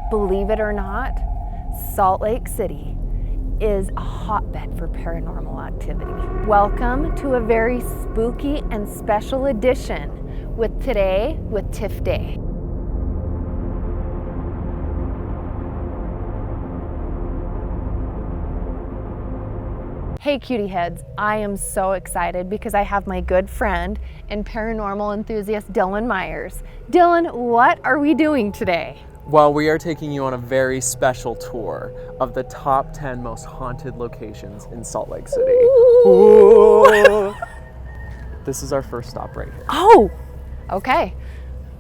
Believe it or not, Salt Lake City is a hotbed for paranormal activity. Welcome to a very spooky and special edition with Today with Tiff Day. Hey cutie heads, I am so excited because I have my good friend and paranormal enthusiast Dylan Myers. Dylan, what are we doing today? Well, we are taking you on a very special tour of the top 10 most haunted locations in Salt Lake City. Ooh. This is our first stop right here. Oh, okay.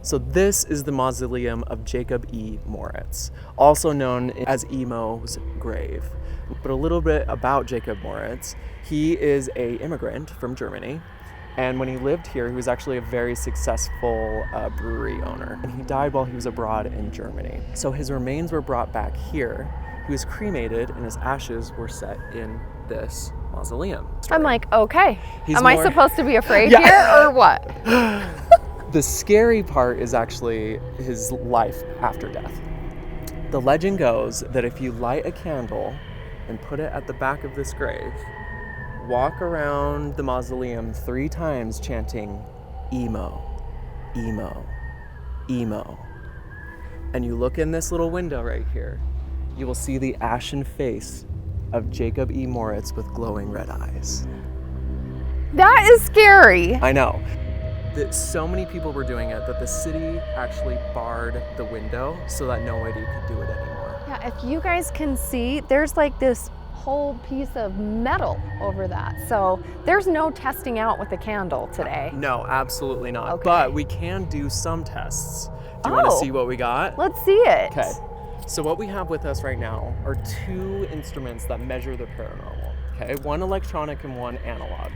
So this is the Mausoleum of Jacob E. Moritz, also known as Emo's grave. But a little bit about Jacob Moritz. He is an immigrant from Germany. And when he lived here, he was actually a very successful brewery owner. And he died while he was abroad in Germany. So his remains were brought back here. He was cremated and his ashes were set in this mausoleum. I'm like, okay. Am I supposed to be afraid here or what? The scary part is actually his life after death. The legend goes that if you light a candle and put it at the back of this grave, walk around the mausoleum 3 times chanting, Emo, Emo, Emo. And you look in this little window right here, you will see the ashen face of Jacob E. Moritz with glowing red eyes. That is scary. I know. That so many people were doing it that the city actually barred the window so that nobody could do it anymore. Yeah, if you guys can see, there's like this whole piece of metal over that. So there's no testing out with a candle today. No, absolutely not. Okay. But we can do some tests. Do you want to see what we got? Let's see it. Okay. So what we have with us right now are 2 instruments that measure the paranormal. Okay, one electronic and one analog.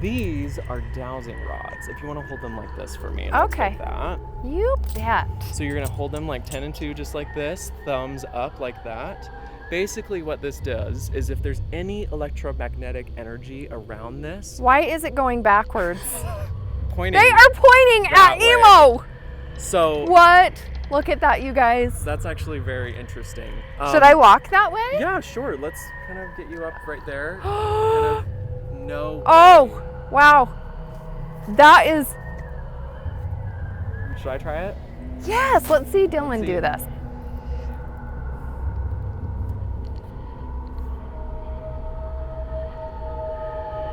These are dowsing rods. If you want to hold them like this for me. Okay. Like that. You bet. So you're going to hold them like 10 and 2 just like this, thumbs up like that. Basically what this does is if there's any electromagnetic energy around this. Why is it going backwards? Pointing. They are pointing at Emo. So. What? Look at that, you guys. That's actually very interesting. Should I walk that way? Yeah, sure. Let's kind of get you up right there. Kind of no. Oh, wow. That is. Should I try it? Yes, let's see Dylan do this.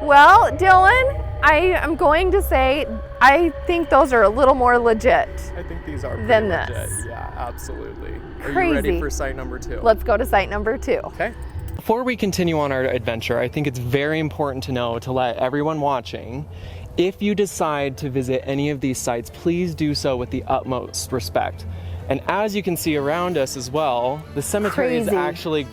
Well, Dylan, I am going to say I think those are a little more legit. I think these are than legit. this. Yeah, absolutely. Crazy. Are you ready for site number 2? Let's go to site number 2. Okay. Before we continue on our adventure, I think it's very important to know, to let everyone watching, if you decide to visit any of these sites, please do so with the utmost respect. And as you can see around us as well, the cemetery is actually,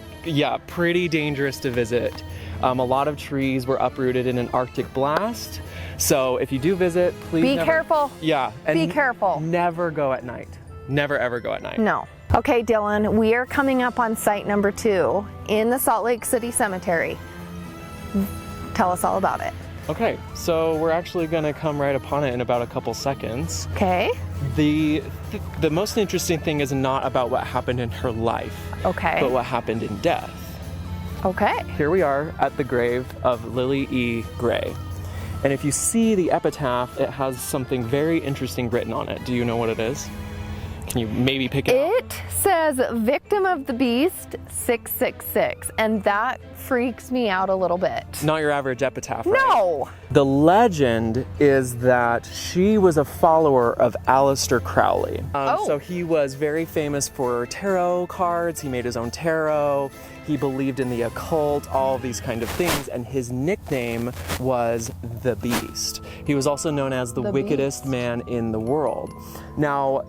pretty dangerous to visit. A lot of trees were uprooted in an Arctic blast. So if you do visit, please be careful. Yeah. And be careful. Never go at night. Never ever go at night. No. Okay, Dylan, we are coming up on site number 2 in the Salt Lake City Cemetery. Tell us all about it. Okay, so we're actually gonna come right upon it in about a couple seconds. Okay. The most interesting thing is not about what happened in her life, but what happened in death. Okay. Here we are at the grave of Lily E. Gray. And if you see the epitaph, it has something very interesting written on it. Do you know what it is? Can you maybe pick it up? It says victim of the beast 666, and that freaks me out a little bit. Not your average epitaph, right? No! The legend is that she was a follower of Aleister Crowley. So he was very famous for tarot cards. He made his own tarot. He believed in the occult, all of these kind of things, and his nickname was the Beast. He was also known as the wickedest man in the world. Now,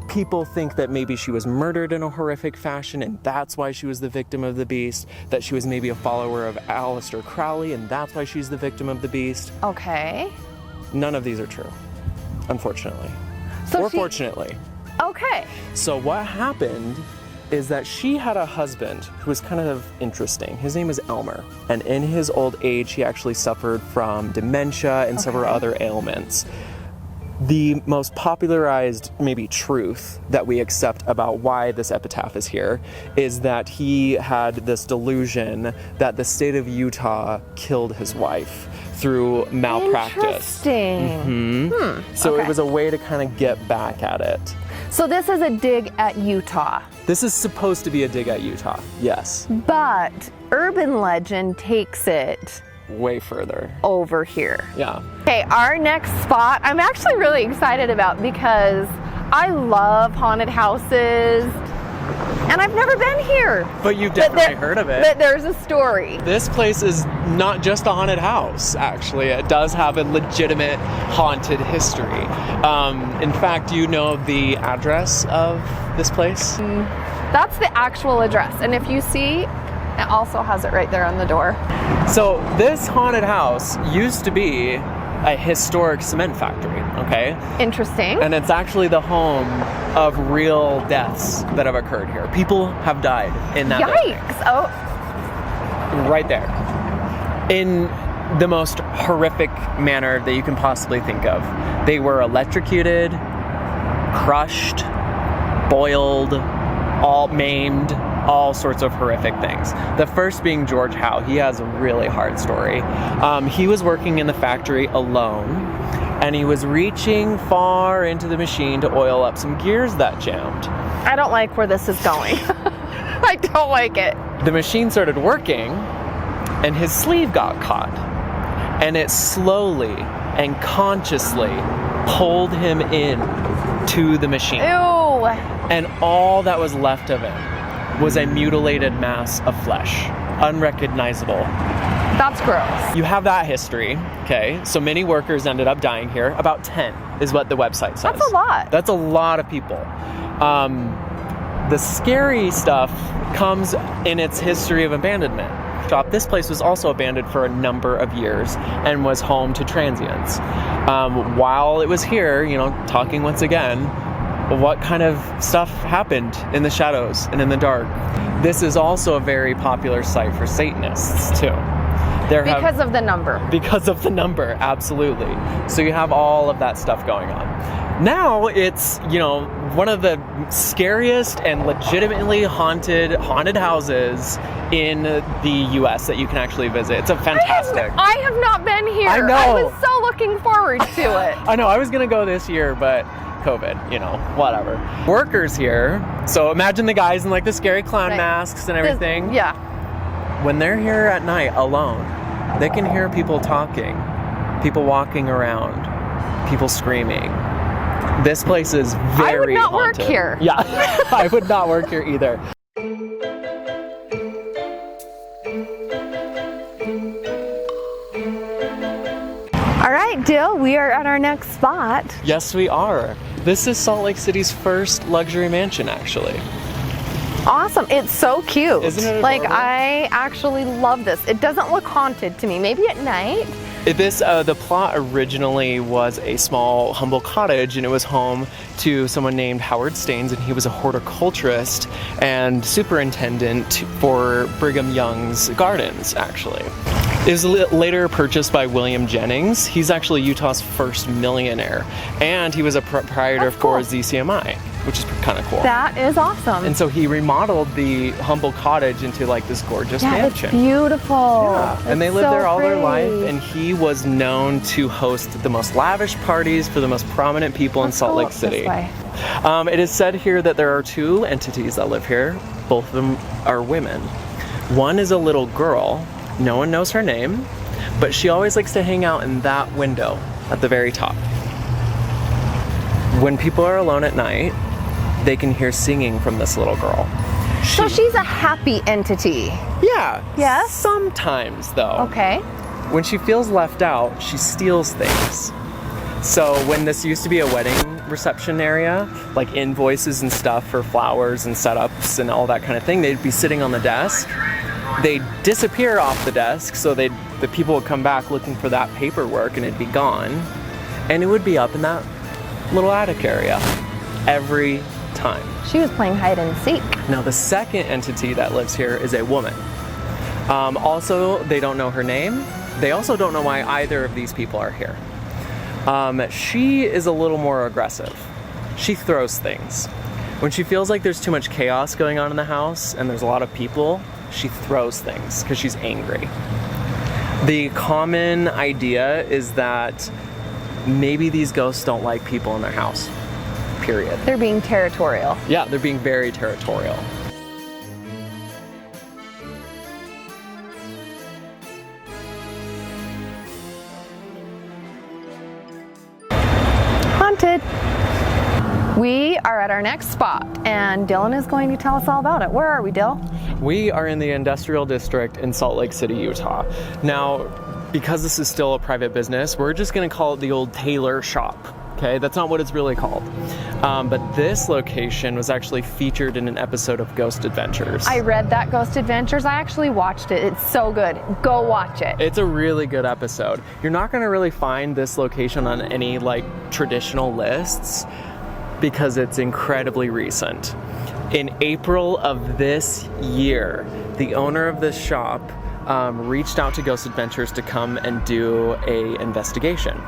people think that maybe she was murdered in a horrific fashion and that's why she was the victim of the beast, that she was maybe a follower of Aleister Crowley and that's why she's the victim of the beast. Okay. None of these are true, unfortunately. Or fortunately. Okay. So what happened is that she had a husband who was kind of interesting. His name is Elmer. And in his old age, he actually suffered from dementia and several other ailments. The most popularized, maybe, truth that we accept about why this epitaph is here is that he had this delusion that the state of Utah killed his wife through malpractice. Interesting. So okay. it was a way to kind of get back at it. So this is a dig at Utah. This is supposed to be a dig at Utah, yes. But urban legend takes it Way further. over here. Yeah. Okay, our next spot I'm actually really excited about because I love haunted houses and I've never been here. But you've definitely heard of it. But there's a story. This place is not just a haunted house, actually. It does have a legitimate haunted history. In fact, do you know the address of this place? That's the actual address. And if you see, it also has it right there on the door. So this haunted house used to be a historic cement factory, okay? Interesting. And it's actually the home of real deaths that have occurred here. People have died in that building. Yikes. Oh, Right there. In the most horrific manner that you can possibly think of. They were electrocuted, crushed, boiled, all maimed, all sorts of horrific things. The first being George Howe. He has a really hard story. He was working in the factory alone, and he was reaching far into the machine to oil up some gears that jammed. I don't like where this is going. I don't like it. The machine started working, and his sleeve got caught, and it slowly and consciously pulled him in to the machine. Ew. And all that was left of him was a mutilated mass of flesh, unrecognizable. That's gross. You have that history, okay? So many workers ended up dying here. About 10 is what the website says. That's a lot. That's a lot of people. The scary stuff comes in its history of abandonment. This place was also abandoned for a number of years and was home to transients. While it was here, talking once again, what kind of stuff happened in the shadows and in the dark. This is also a very popular site for Satanists, too. Because of the number. Because of the number, absolutely. So you have all of that stuff going on. Now it's, one of the scariest and legitimately haunted houses in the U.S. that you can actually visit. It's a fantastic. I have not been here. I know. I was so looking forward to it. I know. I was going to go this year, but COVID, whatever. Workers here, so imagine the guys in like the scary clown masks and everything. Yeah. When they're here at night alone, they can hear people talking, people walking around, people screaming. This place is very I would not haunted. work here. Yeah, I would not work here either. All right, Dill, we are at our next spot. Yes, we are. This is Salt Lake City's first luxury mansion, actually. Awesome. It's so cute. Isn't it adorable? Like, I actually love this. It doesn't look haunted to me. Maybe at night. The plot originally was a small, humble cottage, and it was home to someone named Howard Staines, and he was a horticulturist and superintendent for Brigham Young's gardens, actually. It was later purchased by William Jennings. He's actually Utah's first millionaire, and he was a proprietor for ZCMI, which is kind of cool. That is awesome. And so he remodeled the humble cottage into like this gorgeous mansion. It's beautiful. Yeah, and they lived so there all their pretty. life, and he was known to host the most lavish parties for the most prominent people in Salt Lake City. It is said here that there are two entities that live here. Both of them are women. One is a little girl. No one knows her name, but she always likes to hang out in that window at the very top. When people are alone at night, they can hear singing from this little girl. So she's a happy entity. Yeah. Yes? Sometimes, though. Okay. When she feels left out, she steals things. So when this used to be a wedding reception area, like invoices and stuff for flowers and setups and all that kind of thing, they'd be sitting on the desk. They'd disappear off the desk, so the people would come back looking for that paperwork, and it'd be gone. And it would be up in that little attic area every time. She was playing hide and seek. Now, the second entity that lives here is a woman. Also, they don't know her name. They also don't know why either of these people are here. She is a little more aggressive. She throws things. When she feels like there's too much chaos going on in the house and there's a lot of people, she throws things because she's angry. The common idea is that maybe these ghosts don't like people in their house, period. They're being territorial. Yeah, they're being very territorial. Haunted. We are at our next spot, and Dylan is going to tell us all about it. Where are we, Dill? We are in the industrial district in Salt Lake City, Utah. Now, because this is still a private business, we're just gonna call it the old tailor shop. Okay, that's not what it's really called. But this location was actually featured in an episode of Ghost Adventures. I read that Ghost Adventures. I actually watched it. It's so good. Go watch it. It's a really good episode. You're not gonna really find this location on any like traditional lists because it's incredibly recent. In April of this year, the owner of this shop reached out to Ghost Adventures to come and do a investigation.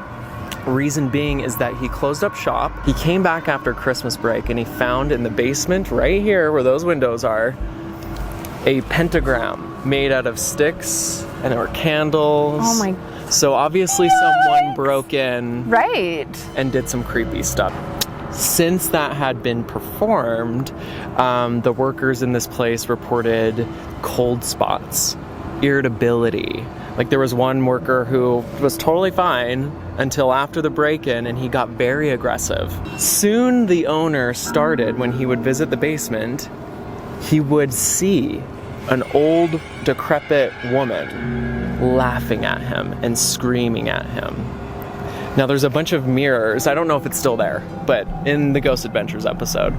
Reason being is that he closed up shop. He came back after Christmas break and he found in the basement right here where those windows are a pentagram made out of sticks, and there were candles. Oh my. So obviously someone broke in and did some creepy stuff. Since that had been performed, the workers in this place reported cold spots, irritability. Like there was one worker who was totally fine until after the break-in, and he got very aggressive. Soon the owner started, when he would visit the basement, he would see an old decrepit woman laughing at him and screaming at him. Now there's a bunch of mirrors. I don't know if it's still there, but in the Ghost Adventures episode,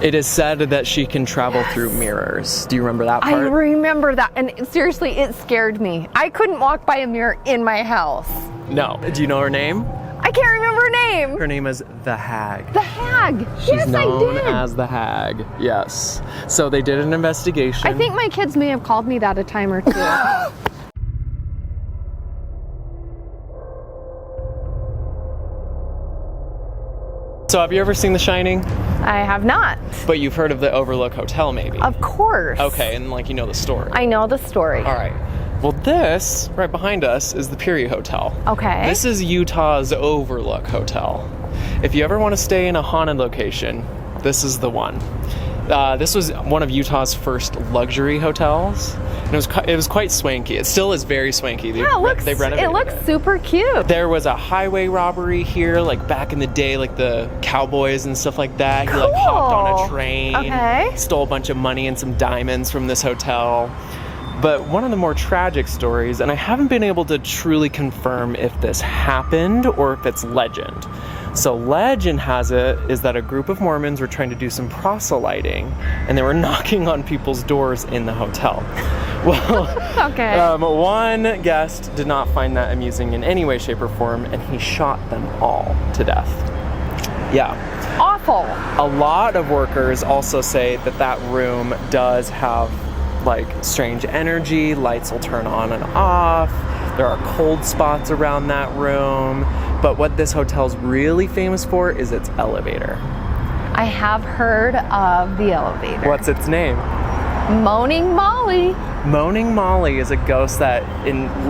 it is said that she can travel through mirrors. Do you remember that part? I remember that, and seriously, it scared me. I couldn't walk by a mirror in my house. No. Do you know her name? I can't remember her name. Her name is the Hag. The Hag. She's known as the Hag. Yes. So they did an investigation. I think my kids may have called me that a time or two. So have you ever seen The Shining? I have not. But you've heard of the Overlook Hotel, maybe? Of course. Okay, and like you know the story. I know the story. All right. Well, this right behind us is the Peri Hotel. Okay. This is Utah's Overlook Hotel. If you ever want to stay in a haunted location, this is the one. This was one of Utah's first luxury hotels. And it was quite swanky. It still is very swanky. Yeah, it looks super cute. There was a highway robbery here, like back in the day, like the cowboys and stuff like that. Cool. He like hopped on a train, okay, stole a bunch of money and some diamonds from this hotel. But one of the more tragic stories, and I haven't been able to truly confirm if this happened or if it's legend. So legend has it is that a group of Mormons were trying to do some proselyting, and they were knocking on people's doors in the hotel. Well, okay. One guest did not find that amusing in any way, shape, or form, and he shot them all to death. Yeah. Awful. A lot of workers also say that that room does have like strange energy. Lights will turn on and off. There are cold spots around that room. But what this hotel's really famous for is its elevator. I have heard of the elevator. What's its name? Moaning Molly. Moaning Molly is a ghost that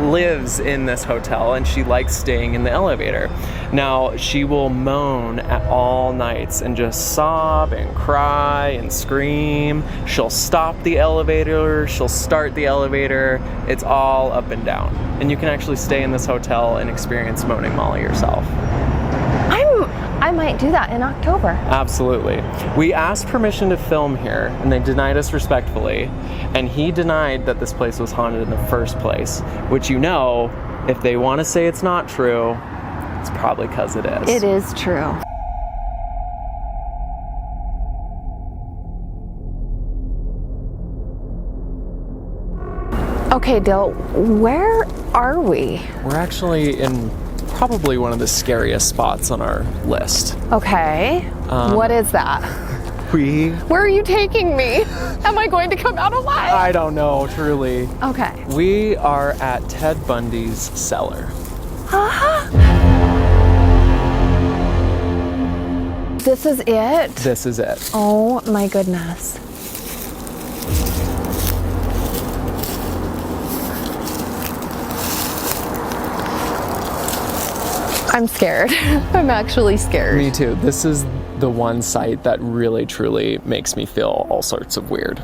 lives in this hotel, and she likes staying in the elevator. Now, she will moan at all nights and just sob and cry and scream. She'll stop the elevator, she'll start the elevator. It's all up and down. And you can actually stay in this hotel and experience Moaning Molly yourself. I might do that in October. Absolutely. We asked permission to film here, and they denied us respectfully. And he denied that this place was haunted in the first place, which, you know, if they want to say it's not true, it's probably because it is. It is true. Okay, Dill, where are we? We're actually in probably one of the scariest spots on our list. Okay. What is that? Where are you taking me? Am I going to come out alive? I don't know, truly. Okay. We are at Ted Bundy's cellar. Uh-huh. This is it? This is it. Oh my goodness. I'm scared. I'm actually scared. Me too. This is the one site that really truly makes me feel all sorts of weird.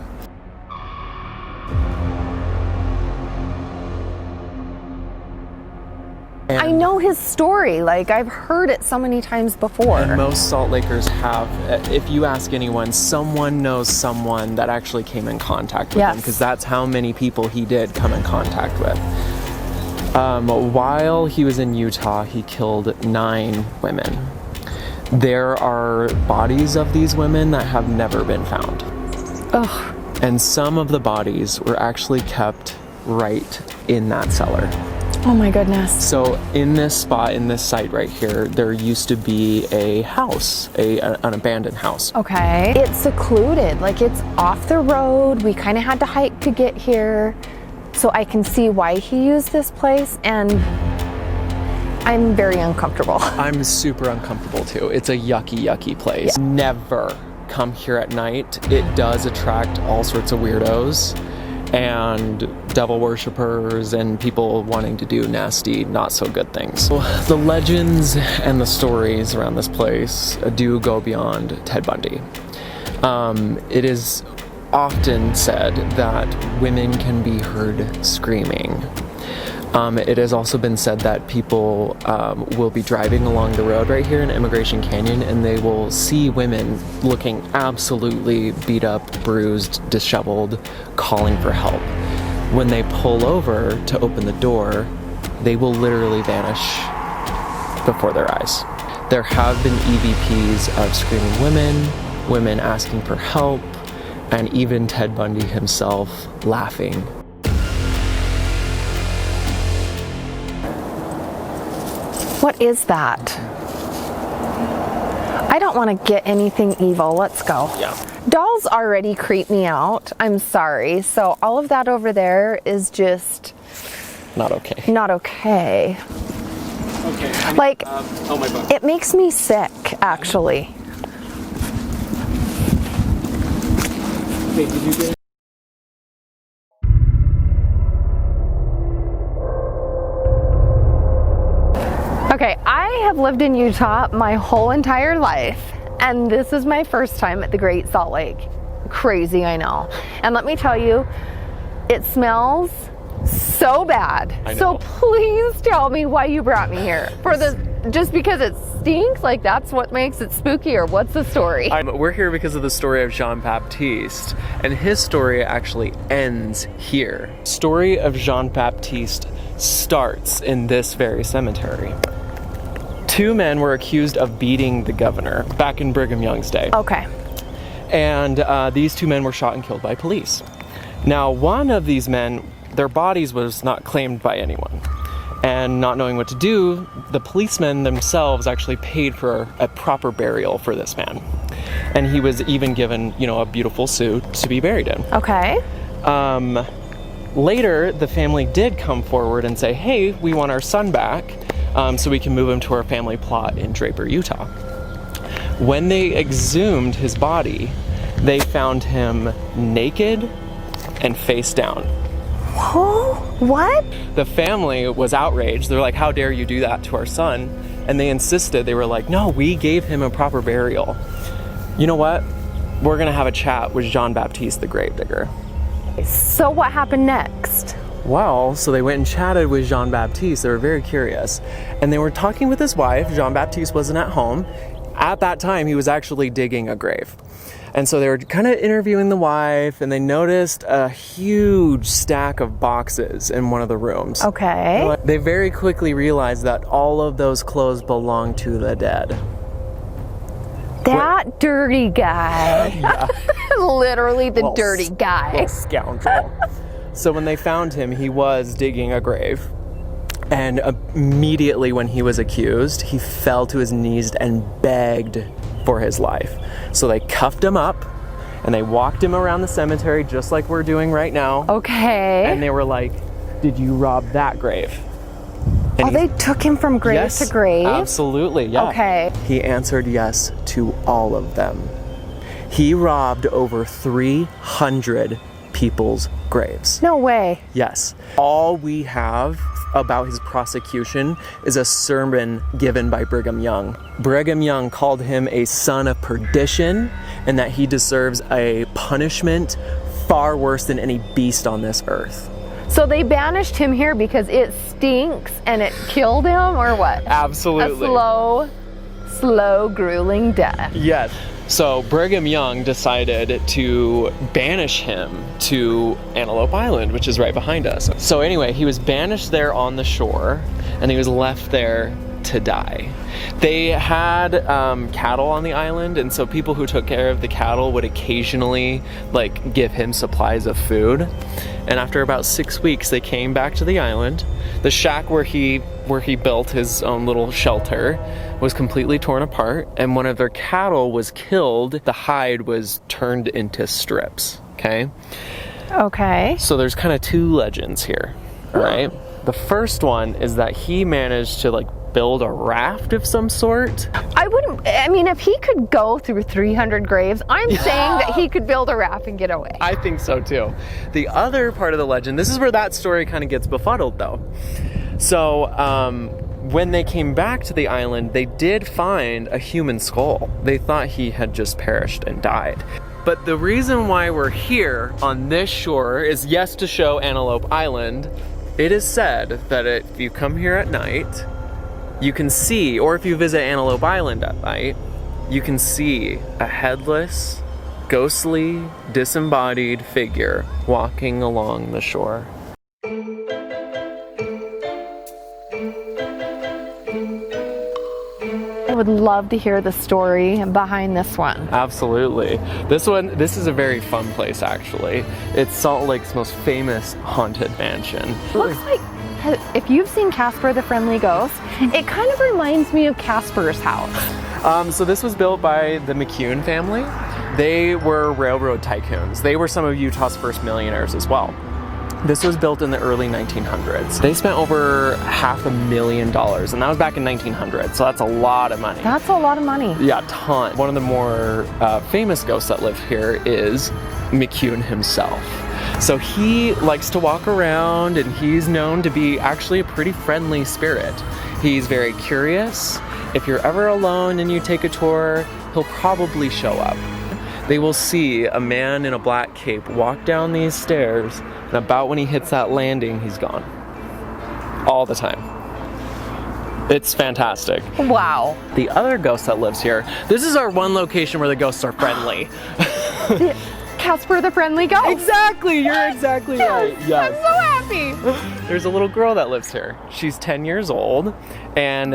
I know his story, like I've heard it so many times before. And most Salt Lakers have, if you ask anyone, someone knows someone that actually came in contact with him, because that's how many people he did come in contact with. While he was in Utah, he killed 9 women. There are bodies of these women that have never been found. Ugh. And some of the bodies were actually kept right in that cellar. Oh my goodness. So in this spot, in this site right here, there used to be a house, an abandoned house. Okay. It's secluded, like it's off the road. We kind of had to hike to get here. So I can see why he used this place, and I'm very uncomfortable. I'm super uncomfortable too. It's a yucky, yucky place. Yeah. Never come here at night. It does attract all sorts of weirdos and devil worshippers and people wanting to do nasty, not so good things. So the legends and the stories around this place do go beyond Ted Bundy. It is often said that women can be heard screaming. It has also been said that people will be driving along the road right here in Immigration Canyon, and they will see women looking absolutely beat up, bruised, disheveled, calling for help. When they pull over to open the door, they will literally vanish before their eyes. There have been EVPs of screaming women, women asking for help, and even Ted Bundy himself laughing. What is that? I don't want to get anything evil. Let's go. Yeah. Dolls already creep me out. I'm sorry. So all of that over there is just not okay. Not okay. Okay. Like, oh my God. It makes me sick, actually. Hey, did you get? Okay, I have lived in Utah my whole entire life, and this is my first time at the Great Salt Lake. Crazy, I know. And let me tell you, it smells so bad. I know. So please tell me why you brought me here. Just because it stinks? Like that's what makes it spooky, or what's the story? We're here because of the story of Jean-Baptiste, and his story actually ends here. Story of Jean-Baptiste starts in this very cemetery. 2 men were accused of beating the governor back in Brigham Young's day. Okay. And these 2 men were shot and killed by police. Now, one of these men, their bodies was not claimed by anyone. And not knowing what to do, the policemen themselves actually paid for a proper burial for this man. And he was even given, a beautiful suit to be buried in. Okay. Later, the family did come forward and say, hey, we want our son back, so we can move him to our family plot in Draper, Utah. When they exhumed his body, they found him naked and face down. Oh, what? The family was outraged. They're like, how dare you do that to our son? And they insisted. They were like, no, we gave him a proper burial. You know what? We're gonna have a chat with Jean-Baptiste the Gravedigger. So what happened next? Well, so they went and chatted with Jean-Baptiste. They were very curious. And they were talking with his wife. Jean-Baptiste wasn't at home. At that time, he was actually digging a grave. And so they were kind of interviewing the wife, and they noticed a huge stack of boxes in one of the rooms. Okay. They very quickly realized that all of those clothes belonged to the dead. That dirty guy. Yeah. Literally the dirty guy. Little scoundrel. So when they found him, he was digging a grave. And immediately when he was accused, he fell to his knees and begged for his life. So they cuffed him up and they walked him around the cemetery just like we're doing right now. Okay. And they were like, did you rob that grave? Oh, they took him from grave Yes, to grave? absolutely, yeah. Okay. He answered yes to all of them. He robbed over 300 people's graves. No way. Yes. All we have about his prosecution is a sermon given by Brigham Young. Brigham Young called him a son of perdition and that he deserves a punishment far worse than any beast on this earth. So they banished him here because it stinks and it killed him, or what? Absolutely. A slow, grueling death. Yes. So Brigham Young decided to banish him to Antelope Island, which is right behind us. So anyway, he was banished there on the shore and he was left there to die. They had cattle on the island, and so people who took care of the cattle would occasionally like give him supplies of food. And after about 6 weeks, they came back to the island. The shack where he built his own little shelter was completely torn apart, and one of their cattle was killed. The hide was turned into strips. Okay. Okay. So there's kind of two legends here, right? The first one is that he managed to like build a raft of some sort. I mean, if he could go through 300 graves, I'm saying that he could build a raft and get away. I think so too. The other part of the legend, this is where that story kind of gets befuddled though. So, when they came back to the island, they did find a human skull. They thought he had just perished and died. But the reason why we're here on this shore is, yes, to show Antelope Island. It is said that if you come here at night, you can see, or if you visit Antelope Island at night, you can see a headless, ghostly, disembodied figure walking along the shore. I would love to hear the story behind this one. Absolutely. This is a very fun place actually. It's Salt Lake's most famous haunted mansion. Looks like, if you've seen Casper the Friendly Ghost, it kind of reminds me of Casper's house. So this was built by the McCune family. They were railroad tycoons. They were some of Utah's first millionaires as well. This was built in the early 1900s. They spent over $500,000, and that was back in 1900, so that's a lot of money. That's a lot of money. Yeah, ton. One of the more famous ghosts that live here is McCune himself. So he likes to walk around, and he's known to be actually a pretty friendly spirit. He's very curious. If you're ever alone and you take a tour, he'll probably show up. They will see a man in a black cape walk down these stairs, and about when he hits that landing, he's gone. All the time. It's fantastic. Wow. The other ghost that lives here, this is our one location where the ghosts are friendly. Casper the Friendly Ghost. Exactly, you're exactly right. Yes. I'm so happy. There's a little girl that lives here. She's 10 years old, and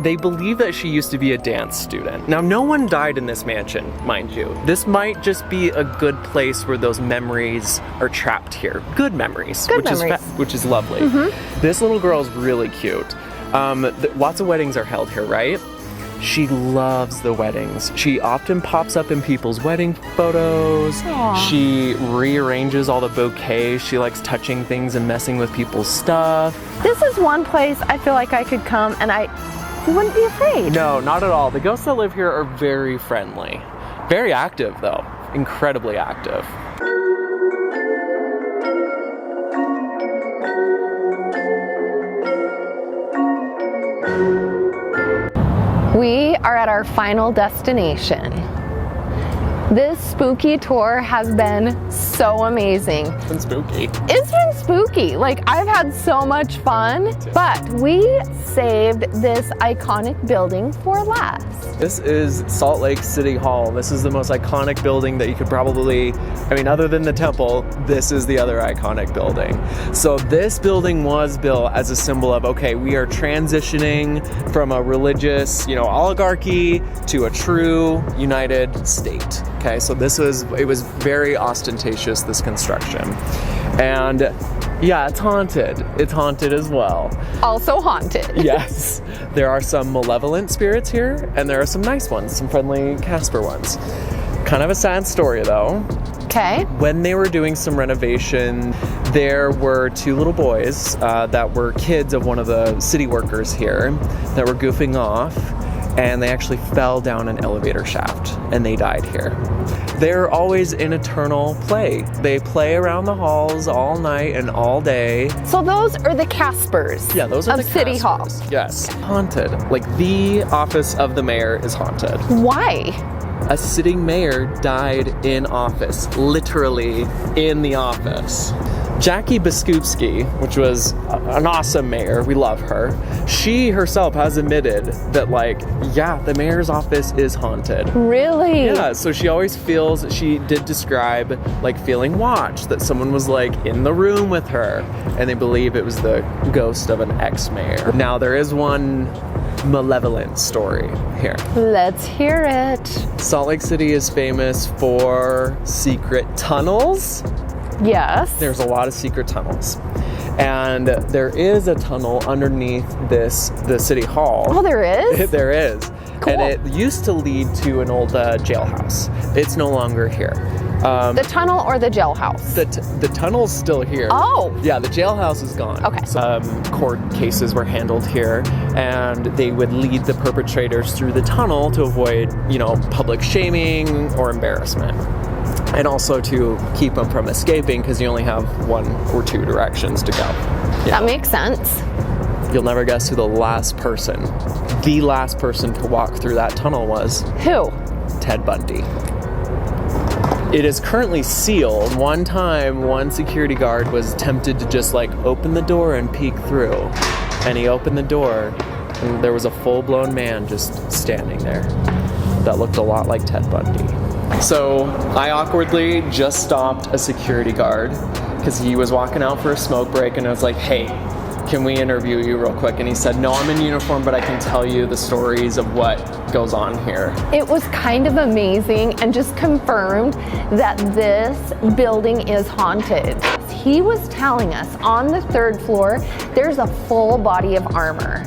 they believe that she used to be a dance student. Now, no one died in this mansion, mind you. This might just be a good place where those memories are trapped here. Good memories, which is lovely. Mm-hmm. This little girl is really cute. Lots of weddings are held here, right? She loves the weddings. She often pops up in people's wedding photos. Aww. She rearranges all the bouquets. She likes touching things and messing with people's stuff. This is one place I feel like I could come and I wouldn't be afraid. No, not at all. The ghosts that live here are very friendly. Very active though. Incredibly active. We are at our final destination. This spooky tour has been so amazing. It's been spooky. It's been spooky. Like, I've had so much fun, but we saved this iconic building for last. This is Salt Lake City Hall. This is the most iconic building that you could probably, other than the temple, this is the other iconic building. So this building was built as a symbol of, okay, we are transitioning from a religious, oligarchy to a true united state. Okay, so it was very ostentatious, this construction. And yeah, it's haunted. It's haunted as well. Also haunted. Yes. There are some malevolent spirits here, and there are some nice ones, some friendly Casper ones. Kind of a sad story though. Okay. When they were doing some renovation, there were two little boys that were kids of one of the city workers here that were goofing off, and they actually fell down an elevator shaft and they died here. They're always in eternal play. They play around the halls all night and all day. So those are the Caspers. Yeah, those are of the City Hall. Caspers. Yes. Haunted. Like, the office of the mayor is haunted. Why? A sitting mayor died in office, literally in the office. Jackie Biskupski, which was an awesome mayor, we love her, she herself has admitted that, like, yeah, the mayor's office is haunted. Really? Yeah, so she always feels, she did describe, like, feeling watched, that someone was, like, in the room with her, and they believe it was the ghost of an ex-mayor. Now, there is one malevolent story here. Let's hear it. Salt Lake City is famous for secret tunnels. Yes. There's a lot of secret tunnels. And there is a tunnel underneath the city hall. Oh, there is? There is. Cool. And it used to lead to an old jailhouse. It's no longer here. The tunnel or the jailhouse? The tunnel's still here. Oh. Yeah, the jailhouse is gone. Okay. Court cases were handled here, and they would lead the perpetrators through the tunnel to avoid, public shaming or embarrassment. And also to keep them from escaping, because you only have one or two directions to go. That makes sense. You'll never guess who the last person to walk through that tunnel was. Who? Ted Bundy. It is currently sealed. One time, one security guard was tempted to just open the door and peek through. And he opened the door, and there was a full-blown man just standing there that looked a lot like Ted Bundy. So I awkwardly just stopped a security guard because he was walking out for a smoke break, and I was like, hey, can we interview you real quick? And he said, no, I'm in uniform, but I can tell you the stories of what goes on here. It was kind of amazing and just confirmed that this building is haunted. He was telling us on the 3rd floor, there's a full body of armor.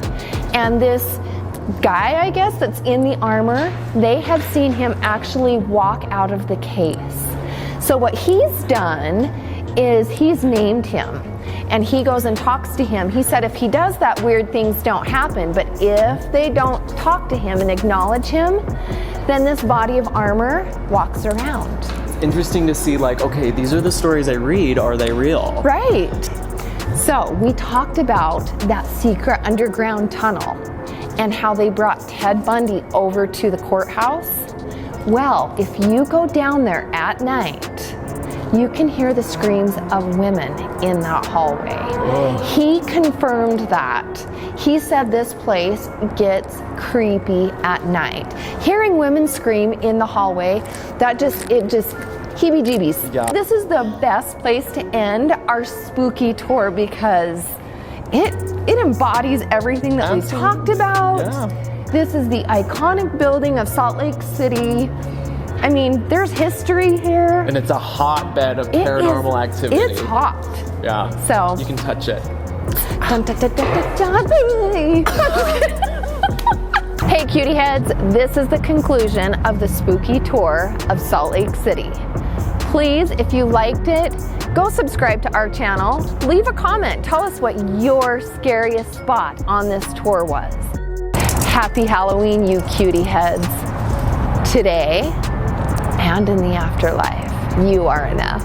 And this guy, I guess, that's in the armor, they had seen him actually walk out of the case. So what he's done is he's named him, and he goes and talks to him. He said if he does that, weird things don't happen, but if they don't talk to him and acknowledge him, then this body of armor walks around. Interesting to see, okay, these are the stories I read, are they real? Right. So we talked about that secret underground tunnel and how they brought Ted Bundy over to the courthouse. Well, if you go down there at night, you can hear the screams of women in that hallway. Whoa. He confirmed that. He said this place gets creepy at night. Hearing women scream in the hallway, it just heebie-jeebies. Yeah. This is the best place to end our spooky tour because it embodies everything that we've talked about. Yeah. This is the iconic building of Salt Lake City. I mean, there's history here. And it's a hotbed of paranormal activity. It's hot. Yeah. So you can touch it. Hey, cutie heads, this is the conclusion of the spooky tour of Salt Lake City. Please, if you liked it, go subscribe to our channel. Leave a comment. Tell us what your scariest spot on this tour was. Happy Halloween, you cutie heads. Today and in the afterlife, you are enough.